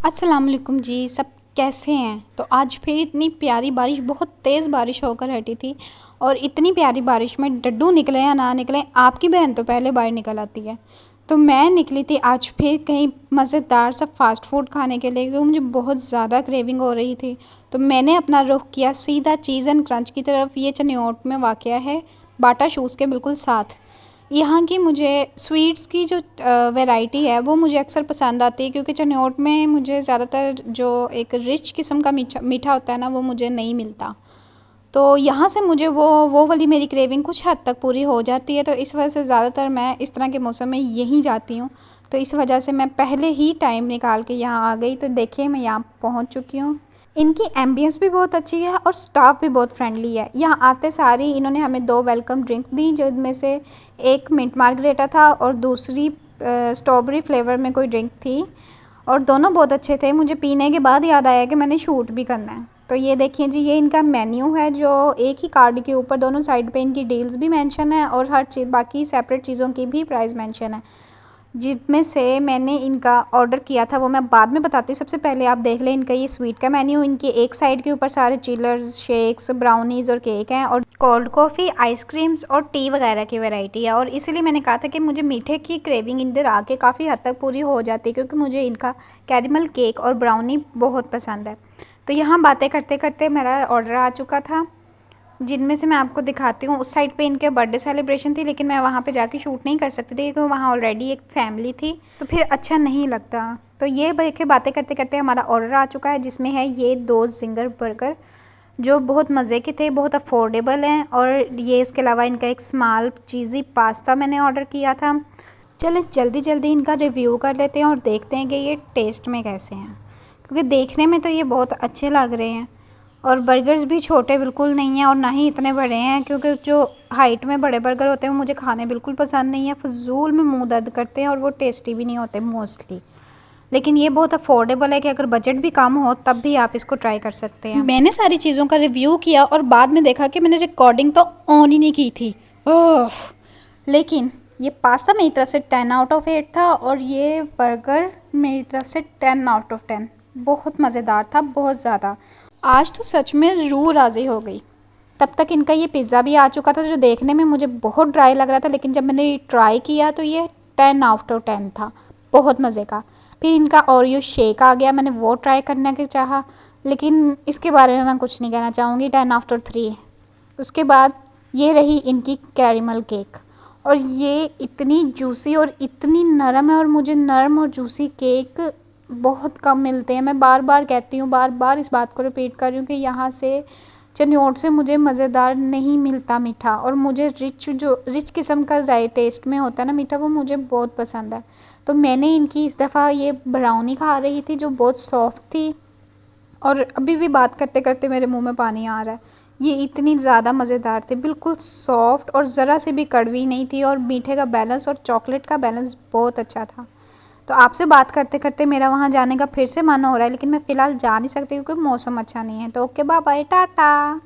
अस्सलाम वालेकुम जी। सब कैसे हैं? तो आज फिर इतनी प्यारी बारिश, बहुत तेज़ बारिश होकर हटी थी। और इतनी प्यारी बारिश में डड्डू निकले या ना निकले, आपकी बहन तो पहले बाहर निकल आती है। तो मैं निकली थी आज फिर कहीं मज़ेदार सा फ़ास्ट फूड खाने के लिए, क्योंकि मुझे बहुत ज़्यादा क्रेविंग हो रही थी। तो मैंने अपना रुख किया सीधा चीज़ एंड क्रंच की तरफ। ये चनियोट में वाक़या है, बाटा शूज़ के बिल्कुल साथ। यहाँ की मुझे स्वीट्स की जो वैरायटी है वो मुझे अक्सर पसंद आती है, क्योंकि चनियोट में मुझे ज़्यादातर जो एक रिच किस्म का मीठा मीठा होता है ना, वो मुझे नहीं मिलता। तो यहाँ से मुझे वो वाली मेरी क्रेविंग कुछ हद तक पूरी हो जाती है। तो इस वजह से ज़्यादातर मैं इस तरह के मौसम में यहीं जाती हूँ। तो इस वजह से मैं पहले ही टाइम निकाल के यहाँ आ गई। तो देखिए मैं यहाँ पहुँच चुकी हूँ। इनकी एम्बियंस भी बहुत अच्छी है और स्टाफ भी बहुत फ्रेंडली है। यहाँ आते सारी इन्होंने हमें 2 वेलकम ड्रिंक दी, जिनमें से एक मिंट मार्गरेटा था और दूसरी स्ट्रॉबेरी फ्लेवर में कोई ड्रिंक थी। और दोनों बहुत अच्छे थे। मुझे पीने के बाद याद आया कि मैंने शूट भी करना है। तो ये देखिए जी, ये इनका मेन्यू है, जो एक ही कार्ड के ऊपर दोनों साइड पे इनकी डील्स भी मेंशन है और हर चीज़ बाकी सेपरेट चीज़ों की भी प्राइस मेंशन है। जिसमें से मैंने इनका ऑर्डर किया था वो मैं बाद में बताती हूँ। सबसे पहले आप देख लें इनका ये स्वीट का मेन्यू। इनकी एक साइड के ऊपर सारे चिलर्स, शेक्स, ब्राउनीज़ और केक हैं, और कोल्ड कॉफ़ी, आइसक्रीम्स और टी वगैरह की वैरायटी है। और इसीलिए मैंने कहा था कि मुझे मीठे की क्रेविंग इधर आके काफ़ी हद तक पूरी हो जाती है, क्योंकि मुझे इनका कैरेमल केक और ब्राउनी बहुत पसंद है। तो यहाँ बातें करते करते मेरा ऑर्डर आ चुका था, जिनमें से मैं आपको दिखाती हूँ। उस साइड पे इनके बर्थडे सेलिब्रेशन थी, लेकिन मैं वहाँ पे जाके शूट नहीं कर सकती थी, क्योंकि वहाँ ऑलरेडी एक फैमिली थी, तो फिर अच्छा नहीं लगता। तो ये देखिए बातें करते करते हमारा ऑर्डर आ चुका है, जिसमें है ये 2 जिंगर बर्गर, जो बहुत मज़े के थे, बहुत अफोर्डेबल हैं। और ये उसके अलावा इनका एक स्मॉल चीज़ी पास्ता मैंने ऑर्डर किया था। चलें जल्दी जल्दी इनका रिव्यू कर लेते हैं और देखते हैं कि ये टेस्ट में कैसे हैं, क्योंकि देखने में तो ये बहुत अच्छे लग रहे हैं। और बर्गर्स भी छोटे बिल्कुल नहीं हैं और ना ही इतने बड़े हैं, क्योंकि जो हाइट में बड़े बर्गर होते हैं वो मुझे खाने बिल्कुल पसंद नहीं है। फजूल में मुंह दर्द करते हैं और वो टेस्टी भी नहीं होते मोस्टली। लेकिन ये बहुत अफोर्डेबल है कि अगर बजट भी कम हो तब भी आप इसको ट्राई कर सकते हैं। मैंने सारी चीज़ों का रिव्यू किया और बाद में देखा कि मैंने रिकॉर्डिंग तो ऑन ही नहीं की थी। ओह! लेकिन ये पास्ता मेरी तरफ से 10 आउट ऑफ 8 था और ये बर्गर मेरी तरफ से 10 आउट ऑफ 10। बहुत मज़ेदार था, बहुत ज़्यादा। आज तो सच में रूह राज़ी हो गई। तब तक इनका ये पिज़्ज़ा भी आ चुका था, जो देखने में मुझे बहुत ड्राई लग रहा था, लेकिन जब मैंने ट्राई किया तो ये 10 आउट ऑफ 10 था, बहुत मज़े का। फिर इनका ओरियो शेक आ गया, मैंने वो ट्राई करने के चाहा, लेकिन इसके बारे में मैं कुछ नहीं कहना चाहूँगी, 10 आफ्टर 3। उसके बाद ये रही इनकी कैरेमल केक, और ये इतनी जूसी और इतनी नरम है, और मुझे नरम और जूसी केक बहुत कम मिलते हैं। मैं बार बार कहती हूँ, बार बार इस बात को रिपीट कर रही हूँ कि यहाँ से चनियोट से मुझे मज़ेदार नहीं मिलता मीठा, और मुझे रिच किस्म का जाए टेस्ट में होता है ना मीठा, वो मुझे बहुत पसंद है। तो मैंने इनकी इस दफ़ा ये ब्राउनी खा रही थी, जो बहुत सॉफ्ट थी, और अभी भी बात करते करते मेरे मुंह में पानी आ रहा है। ये इतनी ज़्यादा मज़ेदार थी, बिल्कुल सॉफ्ट और ज़रा से भी कड़वी नहीं थी, और मीठे का बैलेंस और चॉकलेट का बैलेंस बहुत अच्छा था। तो आपसे बात करते करते मेरा वहाँ जाने का फिर से मन हो रहा है, लेकिन मैं फ़िलहाल जा नहीं सकती क्योंकि मौसम अच्छा नहीं है। तो ओके, बाय बाय, टाटा।